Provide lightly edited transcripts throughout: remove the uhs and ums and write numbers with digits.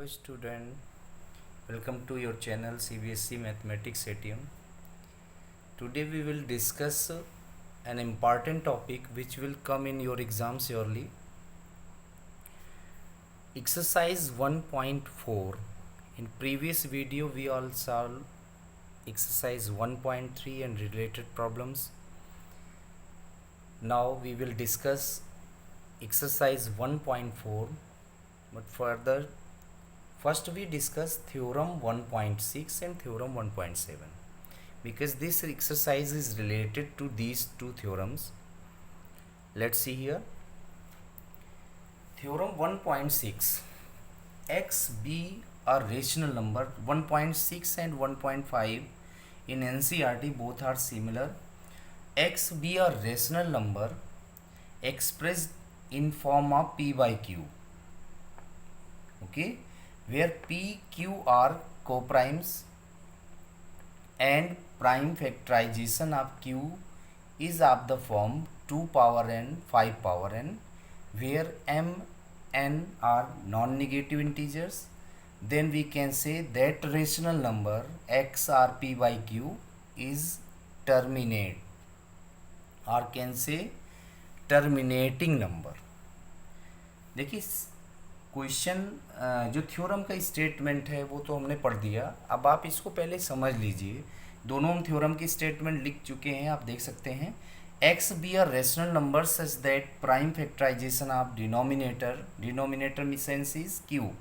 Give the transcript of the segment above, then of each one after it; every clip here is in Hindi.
Hello student, welcome to your channel CBSE Mathematics ATM. Today we will discuss an important topic which will come in your exam surely. Exercise 1.4. In previous video we all solved exercise 1.3 and related problems. Now we will discuss exercise 1.4, but further first we discuss theorem 1.6 and theorem 1.7 because this exercise is related to these two theorems. Let's see here. Theorem 1.6, x be a rational number. 1.6 and 1.5 in NCERT both are similar. X be a rational number expressed in form of p by q, okay, where p, q are coprimes and prime factorization of q is of the form 2 power n, 5 power n, where m, n are non-negative integers. Then we can say that rational number x or p by q is terminate, or can say terminating number. देखिए क्वेश्चन जो थ्योरम का स्टेटमेंट है वो तो हमने पढ़ दिया. अब आप इसको पहले समझ लीजिए. दोनों हम थ्योरम की स्टेटमेंट लिख चुके हैं, आप देख सकते हैं. x be a rational number such that prime factorization of denominator sense is q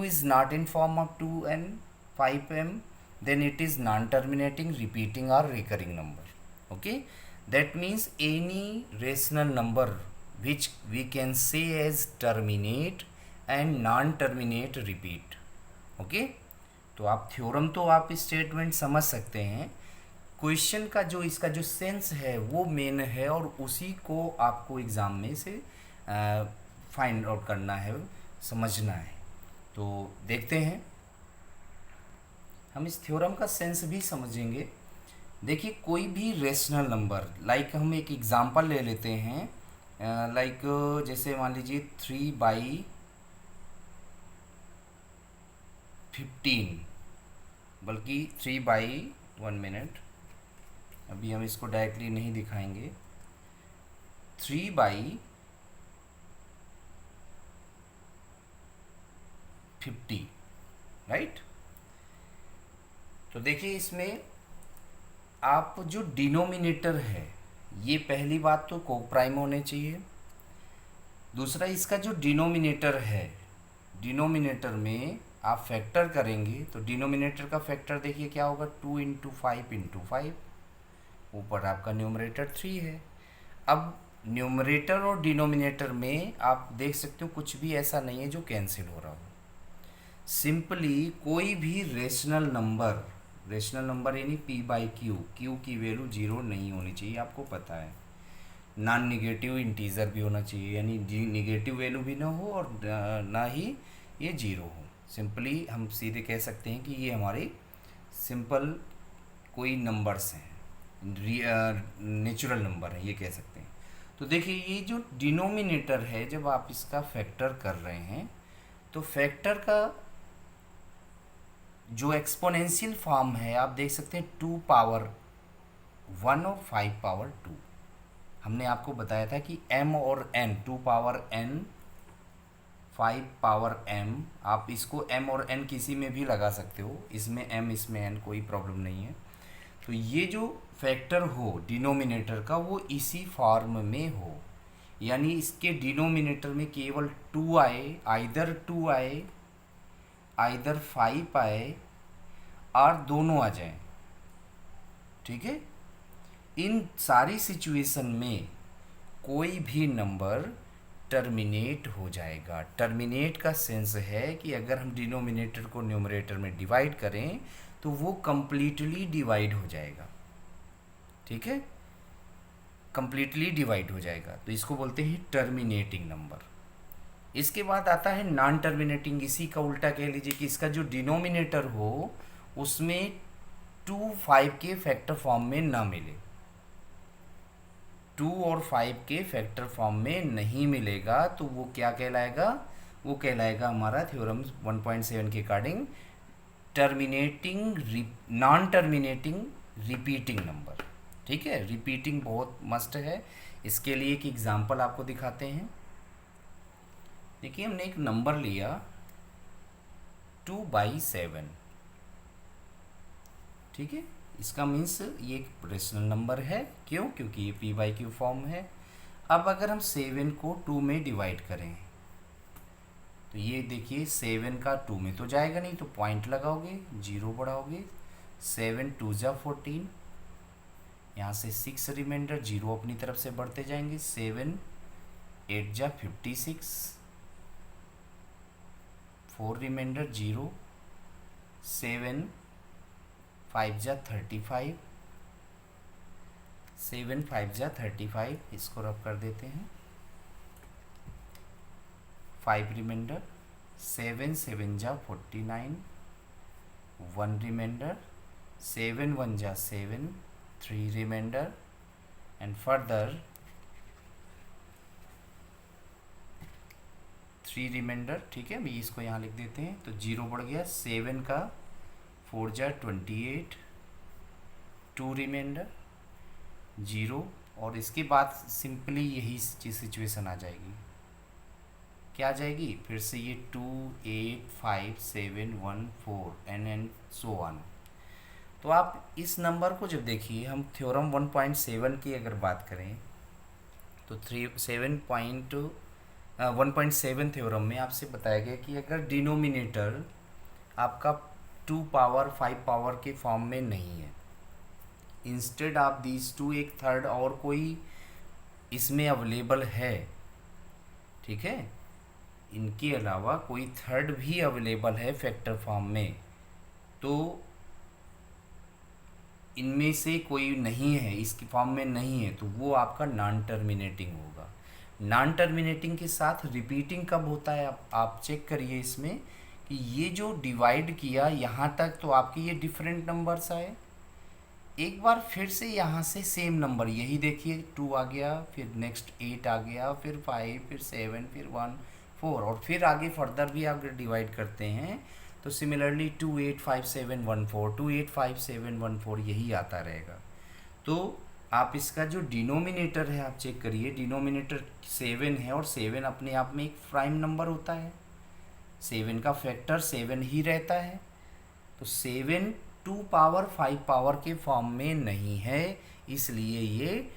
is not in form of 2n 5m, then it is non-terminating, repeating or recurring number. Okay, that means any rational number which we can say as terminate and non-terminate repeat. Okay, तो आप थ्योरम तो आप स्टेटमेंट समझ सकते हैं. क्वेश्चन का जो इसका जो सेंस है वो मेन है और उसी को आपको एग्ज़ाम में से फाइंड आउट करना है, समझना है. तो देखते हैं, हम इस थ्योरम का सेंस भी समझेंगे. देखिए कोई भी रेशनल नंबर, लाइक हम एक एग्जांपल ले लेते हैं. लाइक जैसे मान लीजिए 3/15, बल्कि 3/1 मिनट, अभी हम इसको डायरेक्टली नहीं दिखाएंगे. 3/50, राइट. तो देखिए इसमें आप जो डिनोमिनेटर है, ये पहली बात तो कोप्राइम होने चाहिए. दूसरा इसका जो डिनोमिनेटर है, डिनोमिनेटर में आप फैक्टर करेंगे तो डिनोमिनेटर का फैक्टर देखिए क्या होगा, 2 × 5 × 5. ऊपर आपका न्यूमरेटर 3 है. अब न्यूमरेटर और डिनोमिनेटर में आप देख सकते हो कुछ भी ऐसा नहीं है जो कैंसिल हो रहा हो. सिंपली कोई भी रेशनल नंबर यानी p बाई क्यू की वैल्यू 0 नहीं होनी चाहिए, आपको पता है. नॉन निगेटिव इंटीजर भी होना चाहिए, यानी निगेटिव वैल्यू भी ना हो और ना ही ये 0 हो. सिंपली हम सीधे कह सकते हैं कि ये हमारे सिंपल कोई नंबर्स हैं, नेचुरल नंबर है, ये कह सकते हैं. तो देखिए ये जो डिनोमिनेटर है, जब आप इसका फैक्टर कर रहे हैं तो फैक्टर का जो एक्सपोनेंशियल फॉर्म है आप देख सकते हैं 2 पावर 1 और 5 पावर 2. हमने आपको बताया था कि m और n, 2 power n 5 power m, आप इसको m और n किसी में भी लगा सकते हो, इसमें m इसमें n, कोई प्रॉब्लम नहीं है. तो ये जो फैक्टर हो डिनोमिनेटर का वो इसी फॉर्म में हो, यानी इसके डिनोमिनेटर में केवल 2 आए, आइदर 2 आए, आइदर 5 आए, और दोनों आ जाएं. ठीक है. इन सारी सिचुएशन में कोई भी नंबर टर्मिनेट हो जाएगा. टर्मिनेट का सेंस है कि अगर हम डिनोमिनेटर को न्यूमरेटर में डिवाइड करें तो वो कंप्लीटली डिवाइड हो जाएगा. ठीक है, कंप्लीटली डिवाइड हो जाएगा, तो इसको बोलते हैं टर्मिनेटिंग नंबर. इसके बाद आता है नॉन टर्मिनेटिंग. इसी का उल्टा कह लीजिए कि इसका जो डिनोमिनेटर हो उसमें 2 5 के फैक्टर फॉर्म में ना मिले, 2 और 5 के फैक्टर फॉर्म में नहीं मिलेगा, तो वो क्या कहलाएगा, वो कहलाएगा हमारा थ्योरम 1.7 के according non terminating repeating number. ठीक है, रिपीटिंग बहुत मस्ट है। इसके लिए एक एग्जांपल आपको दिखाते हैं। देखिए, हमने एक नंबर लिया 2/7। ठीक है, इसका मीन्स ये एक रेशनल नंबर है। क्यों? क्योंकि ये p/q फॉर्म है। अब अगर हम 7 को 2 में डिवाइड करें तो ये देखिए 7 का 2 में तो जाएगा नहीं, तो पॉइंट लगाओगे, 0 बढ़ाओगे, 7 2 जा 14, यहाँ से 6 रिमाइंडर, 0 अपनी तरफ से बढ़ते जाएंगे, 7 8 जा 56, 4 रिमाइंडर 0, 7 5 जा 35, 7 5 जा 35, इसको रब कर देते हैं, 5 रिमाइंडर, 7 7 जा 49, 1 रिमाइंडर, 7 1 जा 7, 3 रिमाइंडर एंड फर्दर 3 रिमाइंडर। ठीक है, अभी इसको यहाँ लिख देते हैं, तो 0 बढ़ गया, 7 का 4 जा 28, 2 रिमाइंडर 0, और इसके बाद सिंपली यही सिचुएशन आ जाएगी। क्या आ जाएगी? फिर से ये 2 8 5 7 1 4 एंड सो ऑन। तो आप इस नंबर को जब देखिए, हम थ्योरम 1.7 की अगर बात करें तो 1.7 थ्योरम में आपसे बताया गया कि अगर डिनोमिनेटर आपका 2 पावर 5 पावर के फॉर्म में नहीं है, इंस्टेड ऑफ दीज टू एक थर्ड और कोई इसमें अवेलेबल है, ठीक है, इनके अलावा कोई थर्ड भी अवेलेबल है फैक्टर फॉर्म में, तो इनमें से कोई नहीं है, इसकी फॉर्म में नहीं है, तो वो आपका नॉन टर्मिनेटिंग होगा। नॉन टर्मिनेटिंग के साथ रिपीटिंग कब होता है आप चेक करिए इसमें कि ये जो डिवाइड किया यहाँ तक तो आपके ये डिफरेंट नंबर्स आए, एक बार फिर से यहाँ से सेम नंबर, यही देखिए 2 आ गया, फिर नेक्स्ट 8 आ गया, फिर 5, फिर 7, फिर 1 4, और फिर आगे फर्दर भी आप डिवाइड करते हैं तो सिमिलरली 2 8 5 7 1 4, 2 8 5 7 1 4 यही आता रहेगा। तो आप इसका जो डिनोमिनेटर है आप चेक करिए, डिनोमिनेटर 7 है और 7 अपने आप में एक प्राइम नंबर होता है, 7 का फैक्टर 7 ही रहता है, तो 7 2 पावर 5 पावर के फॉर्म में नहीं है, इसलिए ये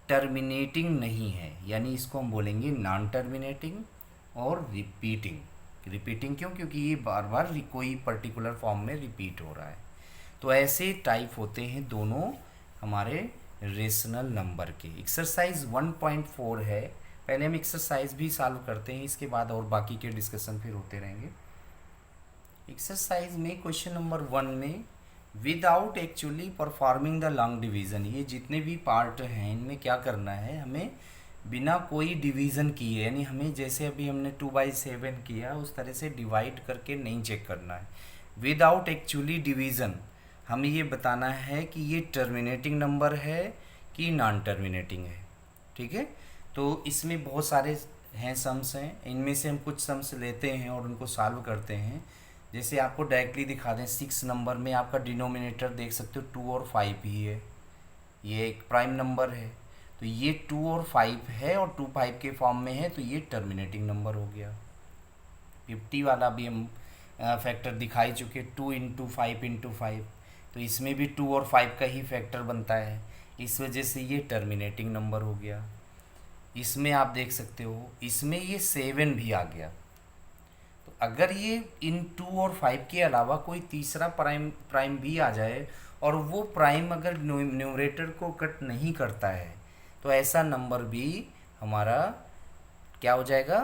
टर्मिनेटिंग नहीं है, यानी इसको हम बोलेंगे नॉन टर्मिनेटिंग और रिपीटिंग क्यों? क्योंकि ये बार बार कोई पर्टिकुलर फॉर्म में रिपीट हो रहा है। तो ऐसे टाइप होते हैं दोनों हमारे रेशनल नंबर के। एक्सरसाइज 1.4 है, पहले हम एक्सरसाइज भी सॉल्व करते हैं, इसके बाद और बाकी के डिस्कशन फिर होते रहेंगे। एक्सरसाइज में क्वेश्चन नंबर 1 में without actually performing the long division, ये जितने भी पार्ट हैं इनमें क्या करना है, हमें बिना कोई डिवीज़न किए, यानी हमें जैसे अभी हमने 2/7 किया उस तरह से डिवाइड करके नहीं चेक करना है। विदाउट एक्चुअली डिवीज़न हमें ये बताना है कि ये टर्मिनेटिंग नंबर है कि नॉन टर्मिनेटिंग है। ठीक है, तो इसमें बहुत सारे हैं सम्स हैं, इनमें से हम कुछ सम्स लेते हैं और उनको सॉल्व करते हैं। जैसे आपको डायरेक्टली दिखा दें, 6 नंबर में आपका डिनोमिनेटर देख सकते हो 2 और 5 ही है, ये एक प्राइम नंबर है, तो ये 2 और 5 है और 2 5 के फॉर्म में है, तो ये टर्मिनेटिंग नंबर हो गया। 50 वाला भी हम फैक्टर दिखा ही चुके, 2 × 5 × 5, तो इसमें भी 2 और 5 का ही फैक्टर बनता है, इस वजह से ये टर्मिनेटिंग नंबर हो गया। इसमें आप देख सकते हो, इसमें ये 7 भी आ गया, तो अगर ये इन 2 और 5 के अलावा कोई तीसरा प्राइम भी आ जाए और वो प्राइम अगर न्यूमरेटर को कट नहीं करता है तो ऐसा नंबर भी हमारा क्या हो जाएगा,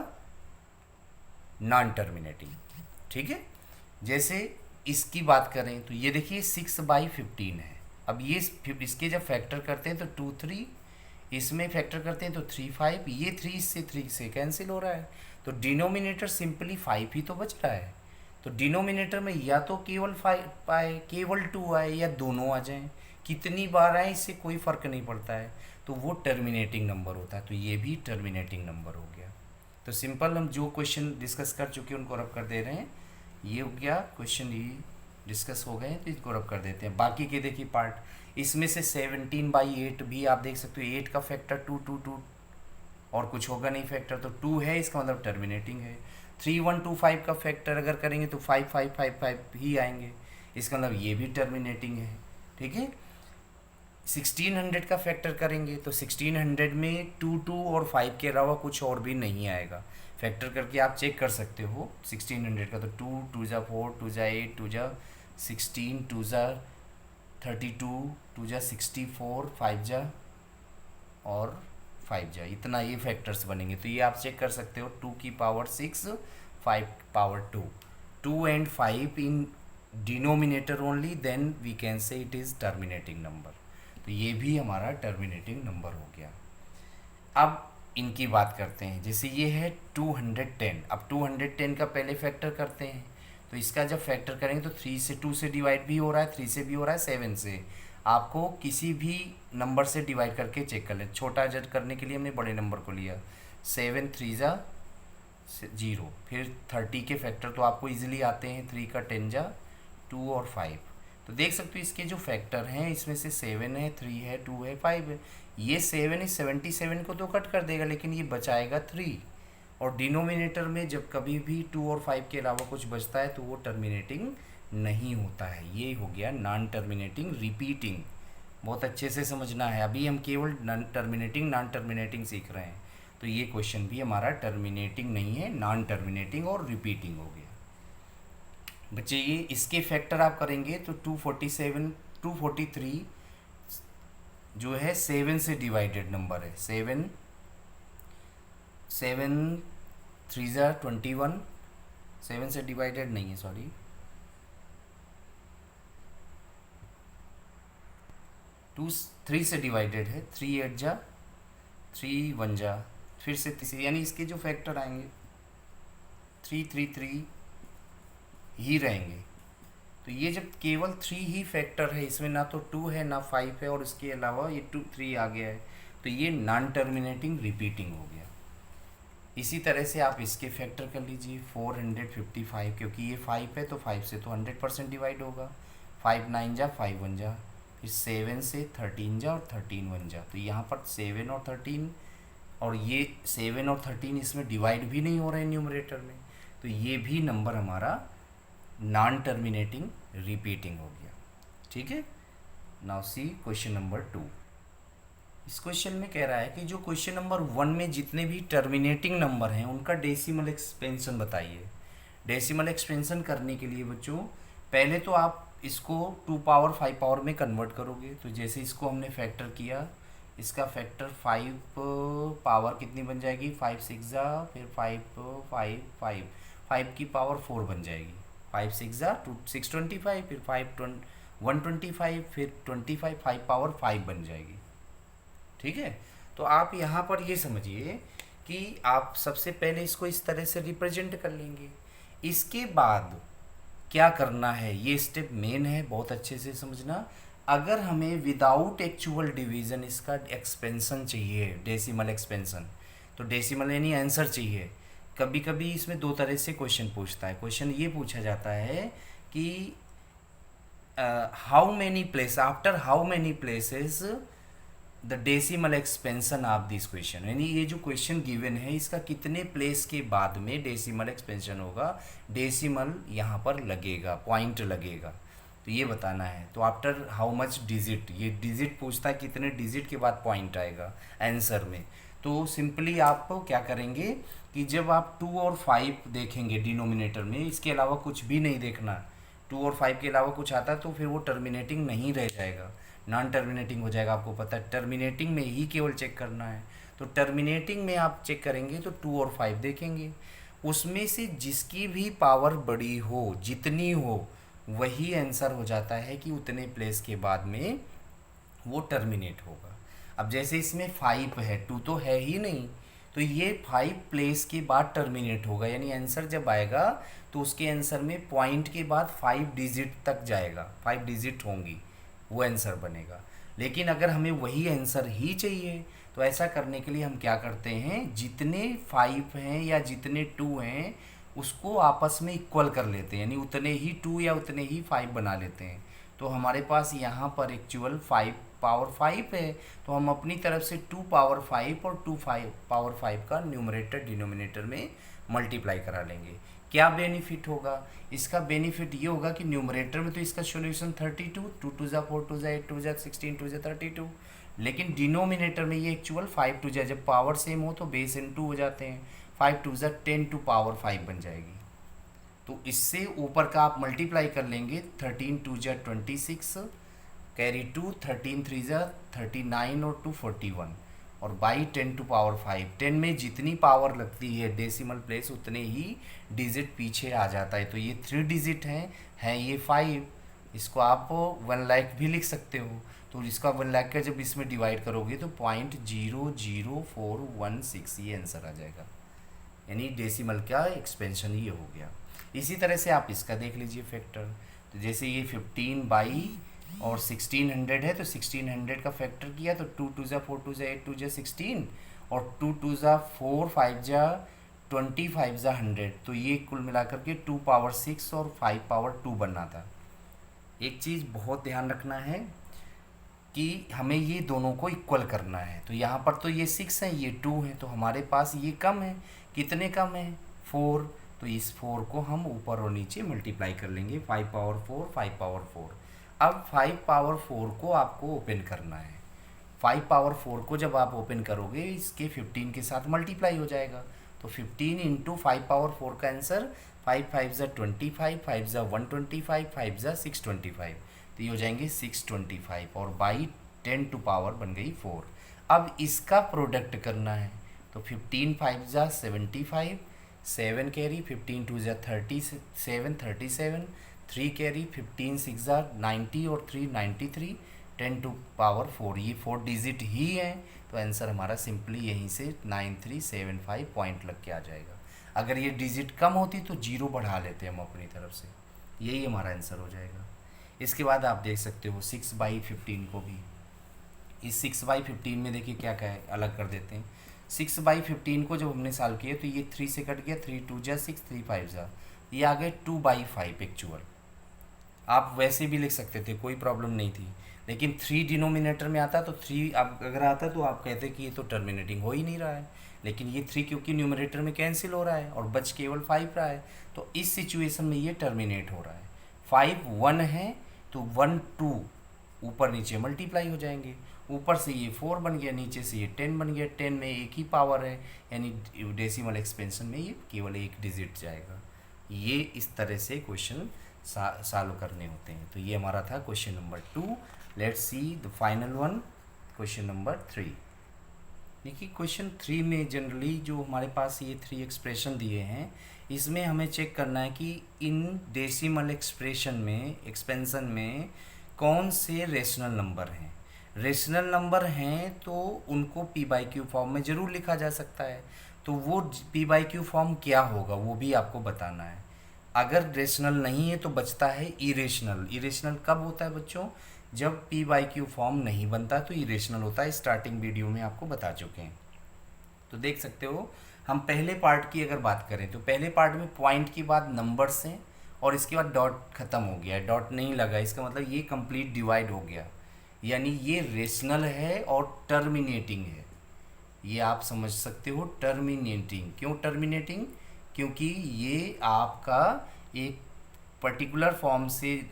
नॉन टर्मिनेटिंग। ठीक है, जैसे इसकी बात करें तो ये देखिए 6/15 है, अब ये इसके जब फैक्टर करते हैं तो 2 3, इसमें फैक्टर करते हैं तो 3 5, ये 3 से कैंसिल हो रहा है, तो डिनोमिनेटर सिंपली 5 ही तो बच रहा है, तो डिनोमिनेटर में या तो केवल 5 आए, केवल 2 आए, या दोनों आ जाएं, कितनी बार आए इससे कोई फ़र्क नहीं पड़ता है, तो वो टर्मिनेटिंग नंबर होता है, तो ये भी टर्मिनेटिंग नंबर हो गया। तो सिंपल हम जो क्वेश्चन डिस्कस कर चुके हैं उनको रब कर दे रहे हैं। ये हो गया क्वेश्चन, ये डिस्कस हो गए हैं तो इसको रब कर देते हैं। बाकी के देखिए पार्ट, इसमें से 17/8 भी आप देख सकते हो, 8 का फैक्टर 2 और कुछ होगा नहीं फैक्टर, तो 2 है, इसका मतलब टर्मिनेटिंग है। 3125 का फैक्टर अगर करेंगे तो 5555 ही आएंगे, इसका मतलब ये भी टर्मिनेटिंग है। ठीक है, 1600 का फैक्टर करेंगे तो 1600 में 2 और 5 के अलावा कुछ और भी नहीं आएगा। फैक्टर करके आप चेक कर सकते हो 1600 का, तो 2 जा 4, 2 जा 8, 2 जा 16, 2 जा 32, 2 जा 64, 5 जा और 5 जा, इतना ये फैक्टर्स बनेंगे। तो ये आप चेक कर सकते हो, 2 की power 6, 5 power 2, 2 and 5 in denominator only, then we can say it is terminating number. तो ये भी हमारा टर्मिनेटिंग नंबर हो गया। अब इनकी बात करते हैं, जैसे ये है 210। अब 210 का पहले फैक्टर करते हैं, तो इसका जब फैक्टर करेंगे तो 3 से 2 से डिवाइड भी हो रहा है, 3 से भी हो रहा है, 7 से। आपको किसी भी नंबर से डिवाइड करके चेक कर लें। छोटा जज करने के लिए हमने बड़े नंबर को लिया, 7 3 जा 0। फिर 30 के फैक्टर तो आपको इजीली आते हैं, 3 का 10 जा 2 और 5। तो देख सकते हो इसके जो फैक्टर हैं, इसमें से 7 है, 3 है, 2 है, 5 है। ये 7 इस 77 को तो कट कर देगा, लेकिन ये बचाएगा 3। और डिनोमिनेटर में जब कभी भी 2 और 5 के अलावा कुछ बचता है तो वो टर्मिनेटिंग नहीं होता है। ये हो गया नॉन टर्मिनेटिंग रिपीटिंग। बहुत अच्छे से समझना है, अभी हम केवल नॉन टर्मिनेटिंग सीख रहे हैं। तो ये क्वेश्चन भी हमारा टर्मिनेटिंग नहीं है, नॉन टर्मिनेटिंग और रिपीटिंग हो गया। बच्चे ये इसके फैक्टर आप करेंगे तो 247 243 जो है 7 से डिवाइडेड नंबर है। 7 3 जा 21, 7 से डिवाइडेड नहीं है, सॉरी, 3 से डिवाइडेड है। 3 8 जा 3 1 जा, फिर से 3, यानी इसके जो फैक्टर आएंगे 3 ही रहेंगे। तो ये जब केवल 3 ही फैक्टर है, इसमें ना तो 2 है ना 5 है, और इसके अलावा ये 2 3 आ गया है, तो ये नॉन टर्मिनेटिंग रिपीटिंग हो गया। इसी तरह से आप इसके फैक्टर कर लीजिए 455, क्योंकि ये 5 है तो 5 से तो 100% डिवाइड होगा। 5 9 जा 5 1 जा, फिर 7 से 13 जा और 13 1 जा। तो यहाँ पर 7 और 13, और ये 7 और 13 इसमें डिवाइड भी नहीं हो रहे हैं न्यूमरेटर में, तो ये भी नंबर हमारा नॉन टर्मिनेटिंग रिपीटिंग हो गया। ठीक है, नाउ सी क्वेश्चन नंबर 2। इस क्वेश्चन में कह रहा है कि जो क्वेश्चन नंबर 1 में जितने भी टर्मिनेटिंग नंबर हैं उनका डेसिमल एक्सपेंशन बताइए। डेसिमल एक्सपेंशन करने के लिए बच्चों पहले तो आप इसको 2 पावर 5 पावर में कन्वर्ट करोगे। तो जैसे इसको हमने फैक्टर किया, इसका फैक्टर 5 पावर कितनी बन जाएगी, 5 6 जा, फिर 5 की पावर 4 बन जाएगी। 5 6 जा 625, फिर 125, फिर 25, 5 पावर 5 बन जाएगी। ठीक है, तो आप यहाँ पर ये समझिए कि आप सबसे पहले इसको इस तरह से रिप्रेजेंट कर लेंगे। इसके बाद क्या करना है, ये स्टेप मेन है, बहुत अच्छे से समझना। अगर हमें विदाउट एक्चुअल डिवीज़न इसका एक्सपेंशन चाहिए, डेसिमल एक्सपेंशन, तो डेसिमल यानी आंसर चाहिए। कभी कभी इसमें 2 तरह से क्वेश्चन पूछता है। क्वेश्चन ये पूछा जाता है कि how many place, after how many places the decimal expansion of this question, यानी ये जो क्वेश्चन गिवन है इसका कितने प्लेस के बाद में डेसिमल एक्सपेंशन होगा, डेसिमल यहाँ पर लगेगा, पॉइंट लगेगा, तो ये बताना है। तो आफ्टर हाउ मच डिजिट, ये डिजिट पूछता है कितने डिजिट के बाद पॉइंट आएगा आंसर में। तो सिंपली आप क्या करेंगे कि जब आप 2 और 5 देखेंगे डिनोमिनेटर में, इसके अलावा कुछ भी नहीं देखना, 2 और 5 के अलावा कुछ आता तो फिर वो टर्मिनेटिंग नहीं रह जाएगा, नॉन टर्मिनेटिंग हो जाएगा। आपको पता है टर्मिनेटिंग में ही केवल चेक करना है। तो टर्मिनेटिंग में आप चेक करेंगे तो 2 और 5 देखेंगे, उसमें से जिसकी भी पावर बड़ी हो, जितनी हो, वही आंसर हो जाता है कि उतने प्लेस के बाद में वो टर्मिनेट होगा। अब जैसे इसमें 5 है, 2 तो है ही नहीं, तो ये 5 प्लेस के बाद टर्मिनेट होगा, यानी आंसर जब आएगा तो उसके आंसर में पॉइंट के बाद 5 डिजिट तक जाएगा, 5 डिजिट होंगी, वो आंसर बनेगा। लेकिन अगर हमें वही आंसर ही चाहिए तो ऐसा करने के लिए हम क्या करते हैं, जितने 5 हैं या जितने 2 हैं उसको आपस में इक्वल कर लेते हैं, यानी उतने ही 2 या उतने ही 5 बना लेते हैं। तो हमारे पास यहाँ पर एक्चुअल 5 पावर 5 है, तो हम अपनी तरफ से 2 पावर 5 और 2 पावर 5 का न्यूमरेटर डिनोमिनेटर में मल्टीप्लाई करा लेंगे। क्या बेनिफिट होगा इसका? बेनिफिट ये होगा कि न्यूमरेटर में तो इसका सॉल्यूशन 32, 2 2 जा 4 2 जा 8 2 जा 16 2 जा 32, लेकिन डिनोमिनेटर में ये एक्चुअल 5 2 जा, जब पावर सेम हो तो बेस इनटू हो जाते हैं, 5 2 जा 10 टू पावर 5 बन जाएगी। तो इससे ऊपर का आप मल्टीप्लाई कर लेंगे, 13 2 जा 26, कैरी 2, 13 3 जा 39 और 2 41, और बाई 10 टू पावर 5। 10 में जितनी पावर लगती है डेसिमल प्लेस उतने ही डिजिट पीछे आ जाता है। तो ये 3 डिजिट हैं ये 5, इसको आप 1 लाख भी लिख सकते हो। तो इसका 1 लाख का जब इसमें डिवाइड करोगे तो 0.00416 ये आंसर आ जाएगा, यानी डेसिमल का एक्सपेंशन ये हो गया। इसी तरह से आप इसका देख लीजिए फैक्टर। तो जैसे ये 15 बाई और 1600 है, तो 1600 का फैक्टर किया तो 2 2 जा 4 2 जा 8 2 जा 16, और 2 2 जा 4 5 जा 20 5 जा 100, तो ये कुल मिलाकर के 2 पावर 6 और 5 पावर 2 बनना था। एक चीज़ बहुत ध्यान रखना है कि हमें ये दोनों को इक्वल करना है। तो यहाँ पर तो ये 6 है, ये 2 है, तो हमारे पास ये कम है। कितने कम है? 4। तो इस 4 को हम ऊपर और नीचे मल्टीप्लाई कर लेंगे, 5 पावर 4 5 पावर 4। अब 5 पावर 4 को आपको ओपन करना है। 5 पावर 4 को जब आप ओपन करोगे इसके 15 के साथ मल्टीप्लाई हो जाएगा। तो 15 इंटू 5 पावर 4 का आंसर 5 5 जा 25, 5 जा 125, 5 जा 625, तो ये हो जाएंगे 625, और बाई 10 टू पावर बन गई 4। अब इसका प्रोडक्ट करना है, तो 15 5 जा 75, 7 कैरी, 15 2 जा 37 37, 3 कैरी, 15 6 जा 90 और 3 93, 10 टू पावर 4, ये 4 डिजिट ही है। तो आंसर हमारा सिंपली यहीं से 9375 पॉइंट लग के आ जाएगा। अगर ये डिजिट कम होती तो 0 बढ़ा लेते हम अपनी तरफ से, यही हमारा आंसर हो जाएगा। इसके बाद आप देख सकते हो 6/15 को भी, इस 6/15 में देखिए क्या क्या है, अलग कर देते हैं। 6/15 को जब हमने सॉल्व किया तो ये 3 से कट गया, 3 2 जा 6, 3 5 जा, ये आ गए 2/5 एक्चुअल। आप वैसे भी लिख सकते थे, कोई प्रॉब्लम नहीं थी, लेकिन 3 डिनोमिनेटर में आता तो 3 आप अगर आता तो आप कहते कि ये तो टर्मिनेटिंग हो ही नहीं रहा है, लेकिन ये 3 क्योंकि न्यूमरेटर में कैंसिल हो रहा है और बच केवल 5 रहा है, तो इस सिचुएशन में ये टर्मिनेट हो रहा है। 5 1 है तो 1 2 ऊपर नीचे मल्टीप्लाई हो जाएंगे, ऊपर से ये 4 बन गया, नीचे से ये 10 बन गया। 10 में एक ही पावर है, यानी डेसिमल एक्सपेंशन में ये केवल एक डिजिट जाएगा। ये इस तरह से क्वेश्चन सॉल्व करने होते हैं। तो ये हमारा था question number 2। Let's see the final one, question number 3। देखिए क्वेश्चन 3 में जनरली जो हमारे पास ये 3 एक्सप्रेशन दिए हैं, इसमें हमें चेक करना है कि इन डेसिमल एक्सप्रेशन में, एक्सपेंशन में कौन से रेशनल नंबर हैं। रेशनल नंबर हैं तो उनको p/q फॉर्म में ज़रूर लिखा जा सकता है, तो वो p/q फॉर्म क्या होगा वो भी आपको बताना है। अगर रेशनल नहीं है तो बचता है इरेशनल। इरेशनल कब होता है बच्चों? जब p/q फॉर्म नहीं बनता तो इरेशनल होता है, स्टार्टिंग वीडियो में आपको बता चुके हैं। तो देख सकते हो, हम पहले पार्ट की अगर बात करें तो पहले पार्ट में पॉइंट के बाद नंबर्स हैं और इसके बाद डॉट ख़त्म हो गया, डॉट नहीं लगा, इसका मतलब ये कंप्लीट डिवाइड हो गया, यानी ये रेशनल है और टर्मिनेटिंग है। ये आप समझ सकते हो, टर्मिनेटिंग। क्यों टर्मिनेटिंग? क्योंकि ये आपका एक पर्टिकुलर फॉर्म से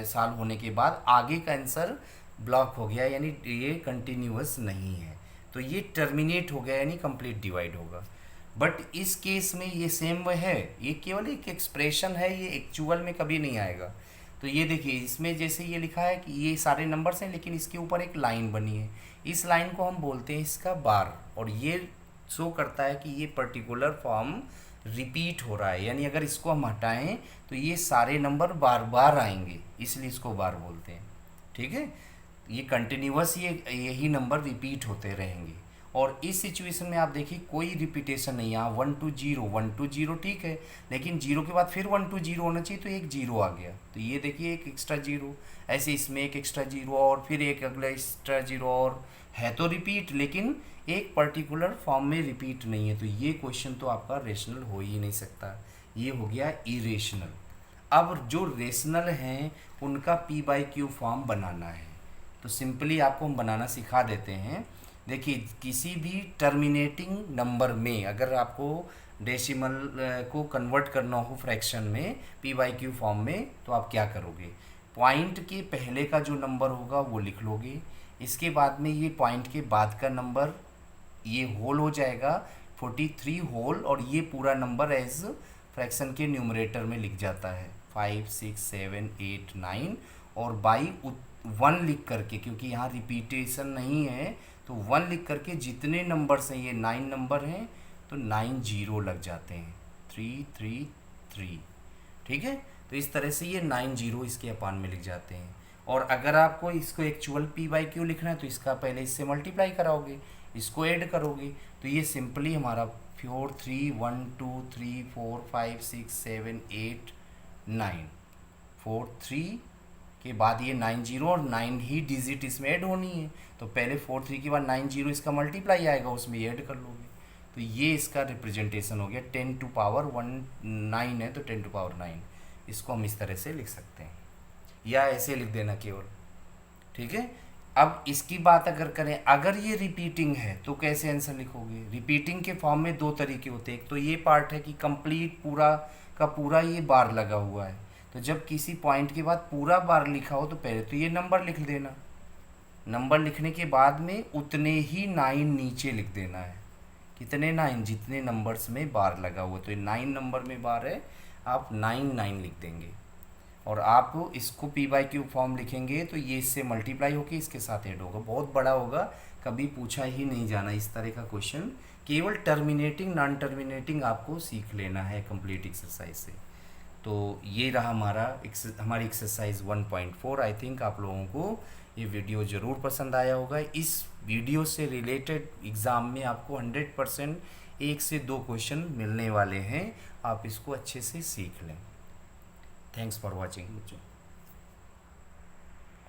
सॉल्व होने के बाद आगे का आंसर ब्लॉक हो गया, यानी ये कंटिन्यूअस नहीं है, तो ये टर्मिनेट हो गया, यानी कंप्लीट डिवाइड होगा। बट इस केस में ये सेम वे है, ये केवल एक एक्सप्रेशन है, ये एक्चुअल में कभी नहीं आएगा। तो ये देखिए, इसमें जैसे ये लिखा है कि ये सारे नंबर्स हैं, लेकिन इसके ऊपर एक लाइन बनी है, इस लाइन को हम बोलते हैं इसका बार, और ये शो करता है कि ये पर्टिकुलर फॉर्म रिपीट हो रहा है, यानी अगर इसको हम हटाएं तो ये सारे नंबर बार बार आएंगे, इसलिए इसको बार बोलते हैं। ठीक है, ये कंटिन्यूअस यही नंबर रिपीट होते रहेंगे। और इस सिचुएशन में आप देखिए कोई रिपीटेशन नहीं, यहाँ 1 2 0 1 2 0 ठीक है, लेकिन जीरो के बाद फिर 1 2 0 होना चाहिए, तो एक जीरो आ गया, तो ये देखिए एक एक्स्ट्रा जीरो, ऐसे इसमें एक एक्स्ट्रा जीरो और फिर एक अगला एक्स्ट्रा जीरो, और है तो रिपीट लेकिन एक पर्टिकुलर फॉर्म में रिपीट नहीं है, तो ये क्वेश्चन तो आपका रेशनल हो ही नहीं सकता, ये हो गया इरेशनल। अब जो रेशनल हैं उनका पी बाई क्यू फॉर्म बनाना है, तो सिंपली आपको हम बनाना सिखा देते हैं। देखिए किसी भी टर्मिनेटिंग नंबर में अगर आपको डेसिमल को कन्वर्ट करना हो फ्रैक्शन में पी बाई क्यू फॉर्म में, तो आप क्या करोगे, पॉइंट के पहले का जो नंबर होगा वो लिख लोगे, इसके बाद में ये पॉइंट के बाद का नंबर ये होल हो जाएगा 43 होल, और ये पूरा नंबर एज फ्रैक्शन के न्यूमरेटर में लिख जाता है 5 6 7 8 9, और बाई 1 लिख करके, क्योंकि यहाँ रिपीटेशन नहीं है तो 1 लिख करके जितने नंबर्स हैं, ये 9 नंबर हैं तो 9 जीरो लग जाते हैं, 3 3 3, ठीक है। तो इस तरह से ये 9 जीरो इसके अपान में लिख जाते हैं। और अगर आपको इसको एक्चुअल पी बाई क्यू लिखना है तो इसका पहले इससे मल्टीप्लाई कराओगे, इसको ऐड करोगे, तो ये सिंपली हमारा 4 3 1 2 3 4 5 6 7 8 9, 4 3 के बाद ये 9 जीरो और 9 ही डिजिट इसमें ऐड होनी है, तो पहले 4 3 के बाद 9 जीरो इसका मल्टीप्लाई आएगा, उसमें ऐड कर लोगे, तो ये इसका रिप्रेजेंटेशन हो गया 10 टू पावर 1 9 है तो 10 टू पावर 9, इसको हम इस तरह से लिख सकते हैं, या ऐसे लिख देना केवल, ठीक है। अब इसकी बात अगर करें, अगर ये रिपीटिंग है तो कैसे आंसर लिखोगे, रिपीटिंग के फॉर्म में दो तरीके होते हैं, एक तो ये पार्ट है कि कंप्लीट पूरा का पूरा ये बार लगा हुआ है, तो जब किसी पॉइंट के बाद पूरा बार लिखा हो तो पहले तो ये नंबर लिख देना, नंबर लिखने के बाद में उतने ही 9 नीचे लिख देना है, कितने 9, जितने नंबर्स में बार लगा हुआ, तो ये 9 नंबर में बार है, आप 9 9 लिख देंगे, और आप इसको पी बाई क्यू फॉर्म लिखेंगे तो ये इससे मल्टीप्लाई होकर इसके साथ ऐड होगा, बहुत बड़ा होगा, कभी पूछा ही नहीं जाना इस तरह का क्वेश्चन, केवल टर्मिनेटिंग नॉन टर्मिनेटिंग आपको सीख लेना है कंप्लीट एक्सरसाइज से। तो ये रहा हमारी एक्सरसाइज 1.4। आई थिंक आप लोगों को ये वीडियो ज़रूर पसंद आया होगा। इस वीडियो से रिलेटेड एग्ज़ाम में आपको 100% 1 से 2 क्वेश्चन मिलने वाले हैं, आप इसको अच्छे से सीख लें। Thanks for watching.